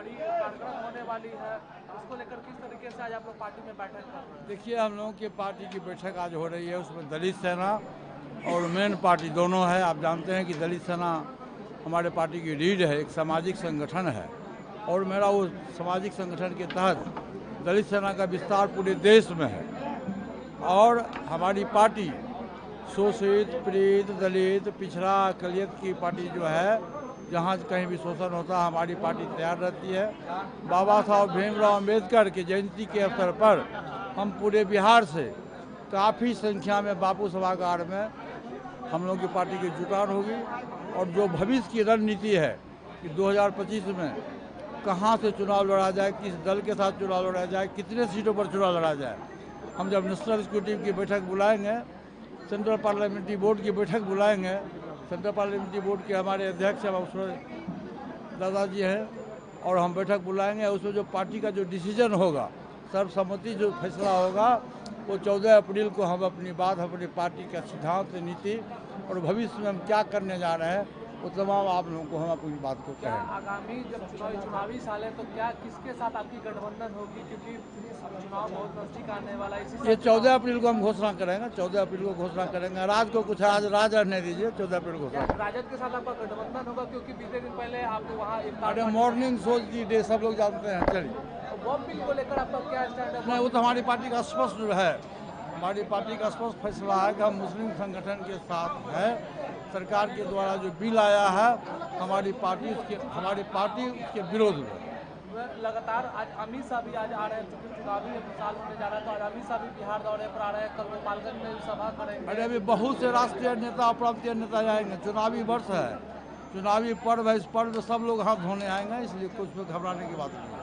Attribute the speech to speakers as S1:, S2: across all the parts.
S1: बड़ी कार्यक्रम होने वाली है, उसको लेकर किस तरीके से आज आप लोग पार्टी में बैठक कर रहे हैं?
S2: देखिए, हम लोगों की पार्टी की बैठक आज हो रही है, उसमें दलित सेना और मेन पार्टी दोनों है। आप जानते हैं कि दलित सेना हमारे पार्टी की रीढ़ है, एक सामाजिक संगठन है और मेरा वो सामाजिक संगठन के तहत दलित सेना का विस्तार पूरे देश में है। और हमारी पार्टी शोषित, पीड़ित, दलित, पिछड़ा, अकलियत की पार्टी जो है, जहाँ कहीं भी शोषण होता है हमारी पार्टी तैयार रहती है। बाबा साहब भीमराव अम्बेडकर की जयंती के अवसर पर हम पूरे बिहार से काफ़ी संख्या में बापू सभागार में हम लोग की पार्टी की जुटान होगी। और जो भविष्य की रणनीति है कि 2025 में कहाँ से चुनाव लड़ा जाए, किस दल के साथ चुनाव लड़ा जाए, कितने सीटों पर चुनाव लड़ा जाए, हम जब नेशनल एग्जीक्यूटिव की बैठक बुलाएंगे, सेंट्रल पार्लियामेंट्री बोर्ड की बैठक बुलाएंगे, सेंट्रल पार्लियामेंट्री बोर्ड के हमारे अध्यक्ष दादाजी हैं, और हम बैठक बुलाएंगे। उसमें जो पार्टी का जो डिसीजन होगा, सर्वसम्मति जो फैसला होगा, वो 14 अप्रैल को हम अपनी बात, अपनी पार्टी का सिद्धांत, नीति और भविष्य में हम क्या करने जा रहे हैं वो तमाम आप लोगों को हम अपनी बात को
S1: क्या
S2: कहेंगे।
S1: आगामी जब चुनावी साल है तो क्या किसके साथ आपकी गठबंधन होगी, क्योंकि अब चुनाव बहुत नजदीक आने वाला है, इसी
S2: ये
S1: साल
S2: 14 अप्रैल को हम घोषणा करेंगे, 14 अप्रैल को घोषणा करेंगे। राज को कुछ आज राज रहने दीजिए, 14 अप्रैल को
S1: क्या
S2: घोषणा।
S1: राजद के साथ आपका गठबंधन होगा, क्योंकि बीते दिन पहले आप वहाँ
S2: अरे मॉर्निंग शो की डे सब लोग जानते हैं। चलिए,
S1: वॉक बिल को लेकर आपका क्या स्टैंड है?
S2: नहीं, वो तो हमारी पार्टी का स्पष्ट है। हमारी पार्टी का स्पष्ट फैसला है कि हम मुस्लिम संगठन के साथ है। सरकार के द्वारा जो बिल आया है, हमारी पार्टी उसके विरोध में।
S1: लगातार आज अमित शाह भी आज आ रहे हैं, चूंकि चुनावी साल होने जा रहा है तो आज अमित शाह भी बिहार दौरे पर आ रहे हैं, कल गोपालगंज में भी सभा करेंगे।
S2: अरे अभी बहुत से राष्ट्रीय नेता और प्रांतीय नेता आएंगे, चुनावी वर्ष है, चुनावी पर्व है, इस पर्व में सब लोग हाथ धोने आएंगे, इसलिए कुछ में घबराने की बात नहीं है।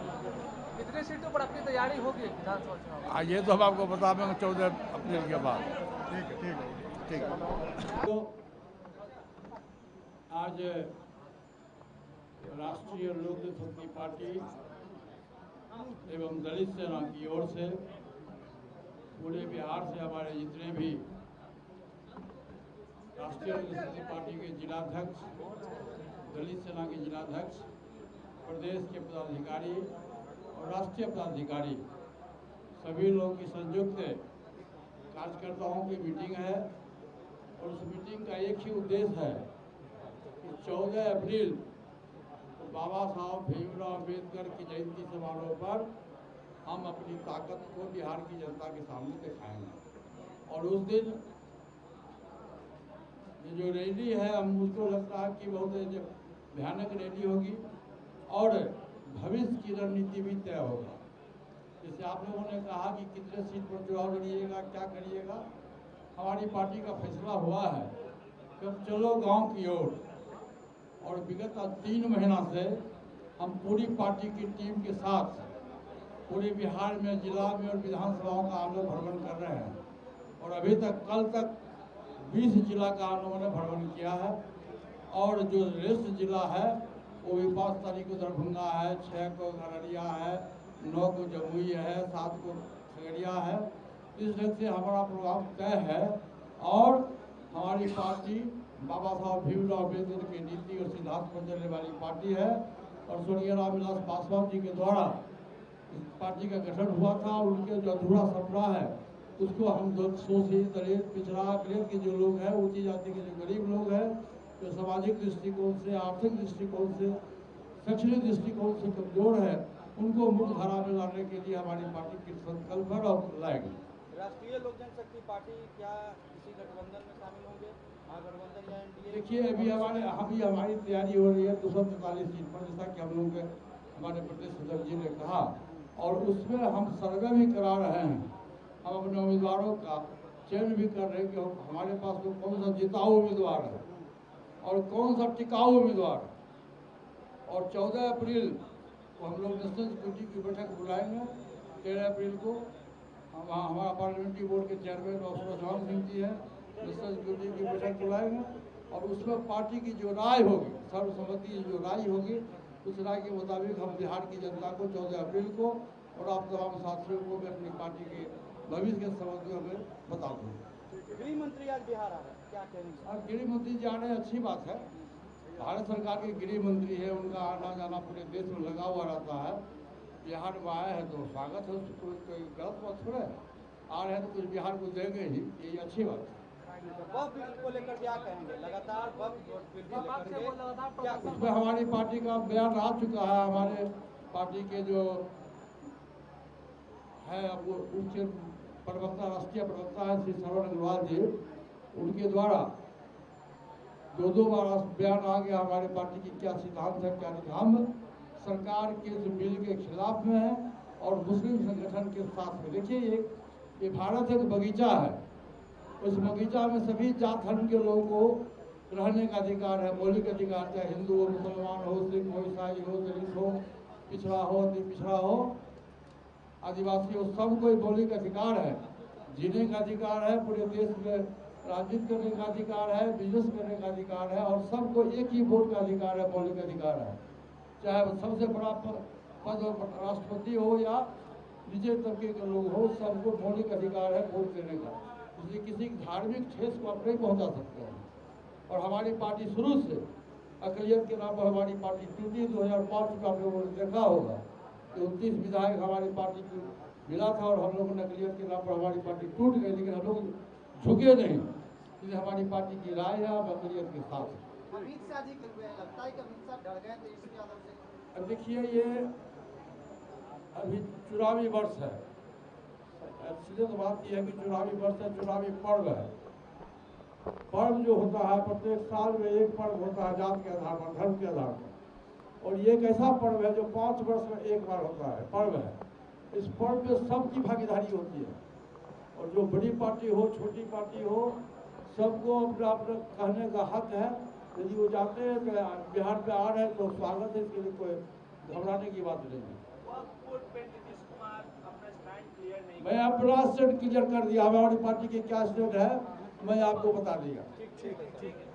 S1: कितने सीटों पर आपकी तैयारी होगी विधानसभा चुनाव?
S2: ये तो हम आपको बता देंगे 14 अप्रैल के बाद। ठीक है। तो आज राष्ट्रीय लोक जनशक्ति पार्टी एवं दलित सेना की ओर से पूरे बिहार से हमारे जितने भी राष्ट्रीय लोक जनशक्ति पार्टी के जिलाध्यक्ष, दलित सेना के जिलाध्यक्ष, प्रदेश के पदाधिकारी और राष्ट्रीय पदाधिकारी, सभी लोगों की संयुक्त कार्यकर्ताओं की मीटिंग है। और उस मीटिंग का एक ही उद्देश्य है कि 14 अप्रैल तो बाबा साहब भीमराव अम्बेडकर की जयंती समारोह पर हम अपनी ताकत को बिहार की जनता के सामने दिखाएंगे। और उस दिन जो रैली है, हम मुझको लगता है कि बहुत भयानक रैली होगी और भविष्य की रणनीति भी तय होगा। जैसे आप लोगों ने कहा कि कितने सीट पर चुनाव लड़िएगा, क्या करिएगा, हमारी पार्टी का फैसला हुआ है कि अब चलो गांव की ओर। और विगत 3 महीना से हम पूरी पार्टी की टीम के साथ पूरे बिहार में, जिला में और विधानसभाओं का हम लोग भ्रमण कर रहे हैं। और अभी तक कल तक 20 जिला का हम लोगों ने भ्रमण किया है। और जो रेस्ट जिला है वो भी 5 तारीख को दरभंगा है, 6 को अररिया है, 9 को जमुई है, 7 को खगड़िया है। इस ढंग से हमारा प्रोग्राम तय है। और हमारी पार्टी बाबा साहब भीमराव अम्बेडकर की नीति और सिद्धांत पर चलने वाली पार्टी है। और स्वर्गीय रामविलास पासवान जी के द्वारा इस पार्टी का गठन हुआ था। उनके जो अधूरा सपना है उसको हम शोषित, दलित, पिछड़ा, अकलियत के जो लोग हैं, ऊंची जाति के जो गरीब लोग हैं, जो सामाजिक दृष्टिकोण से, आर्थिक दृष्टिकोण से, शैक्षणिक दृष्टिकोण से कमजोर है, उनको मुख्य धारा में लाने के लिए हमारी पार्टी की संकल्प है और लाएगी।
S3: राष्ट्रीय लोक जनशक्ति पार्टी क्या किसी गठबंधन में शामिल होंगे, महागठबंधन या एनडीए?
S2: देखिए, अभी हमारी तैयारी हो रही है 243 सीट पर, जैसा कि हम लोग के हमारे प्रदेश अध्यक्ष जी ने कहा। और उसमें हम सर्वे भी करा रहे हैं, हम अपने उम्मीदवारों का चयन भी कर रहे हैं कि हमारे पास तो कौन सा जिताऊ उम्मीदवार है और कौन सा टिकाऊ उम्मीदवार है। और 14 अप्रैल को हम लोग नेशनल एग्जीक्यूटिव की बैठक बुलाएंगे। 13 अप्रैल को हमारा पार्लियामेंट्री बोर्ड के चेयरमैन डॉक्टर जवान सिंह जी हैं, नेशनल एग्जीक्यूटिव की बैठक बुलाएंगे। और उसमें पार्टी की जो राय होगी, सर्वसम्मति जो राय होगी, उस राय के मुताबिक हम बिहार की जनता को 14 अप्रैल को और आप तमाम साथियों को भी अपनी पार्टी के भविष्य के संबंध में बता दूँगा।
S3: गृह मंत्री आज बिहार आ रहे हैं, क्या कहेंगे?
S2: और गृह मंत्री जी आ रहे हैं, अच्छी बात है। भारत सरकार के गृह मंत्री है, उनका आना जाना पूरे देश में लगा हुआ रहता है। बिहार में आए हैं तो स्वागत है, उसको कोई गलत बात थोड़ा है। आ रहे हैं तो कुछ बिहार को देंगे ही, यही अच्छी बात है।
S3: वक्फ बिल को लेकर क्या कहेंगे? लगातार वक्फ बिल को लेकर के क्या
S2: उसमें हमारी पार्टी का बयान आ चुका है। हमारे पार्टी के जो है वो उच्च प्रवक्ता, राष्ट्रीय प्रवक्ता है श्री श्रवण अग्रवाल जी, उनके द्वारा दो बार बयान आ गया हमारे पार्टी की क्या सिद्धांत है, क्या नहीं। हम सरकार के इस बिल के खिलाफ में है और मुस्लिम संगठन के साथ में। देखिए, ये भारत एक बगीचा है, उस बगीचा में सभी जात धर्म के लोगों को रहने का अधिकार है, मौलिक अधिकार, चाहे हिंदू हो, मुसलमान हो, सिख हो, ईसाई हो, दलित हो, पिछड़ा हो, अति पिछड़ा हो, आदिवासी हो, सब कोई मौलिक अधिकार है। जीने का अधिकार है, पूरे देश में राजनीति करने का अधिकार है, बिजनेस करने का अधिकार है, और सबको एक ही वोट का अधिकार है, मौलिक अधिकार है। चाहे वो सबसे बड़ा पद राष्ट्रपति हो या निजी तबके के लोग हो, सबको मौलिक अधिकार है वोट देने का। इसलिए किसी धार्मिक ठेस को आप नहीं पहुँचा सकते हैं। और हमारी पार्टी शुरू से अक़लियत के नाम पर हमारी पार्टी टूटी। 2005 का आप लोगों ने देखा होगा कि 29 विधायक हमारी पार्टी को मिला था और हम लोगों ने अक़लियत के नाम पर हमारी पार्टी टूट गई, लेकिन हम लोग झुके नहीं। इसलिए हमारी पार्टी की राय है, हम अक़लियत के साथ हैं।
S3: अमित शाह जी लगता है कि अमित शाह डर गए थे इसके आदर से?
S2: अब देखिए, ये अभी चुनावी वर्ष है। सीधे तो बात यह है कि चुनावी वर्ष है, चुनावी पर्व है। पर्व जो होता है प्रत्येक साल में एक पर्व होता है, जात के आधार पर, धर्म के आधार पर। और ये एक ऐसा पर्व है जो 5 वर्ष में एक बार होता है, पर्व है। इस पर्व में सबकी भागीदारी होती है, और जो बड़ी पार्टी हो, छोटी पार्टी हो, सबको अपना अपना कहने का हक है। यदि वो जाते हैं तो बिहार पे आ रहे हैं तो स्वागत है, इसके लिए कोई घबराने की बात नहीं है। मैं अपना स्टैंड क्लियर कर दिया, हमारी पार्टी की क्या स्टैंड है मैं आपको बता दिया।
S3: ठीक है।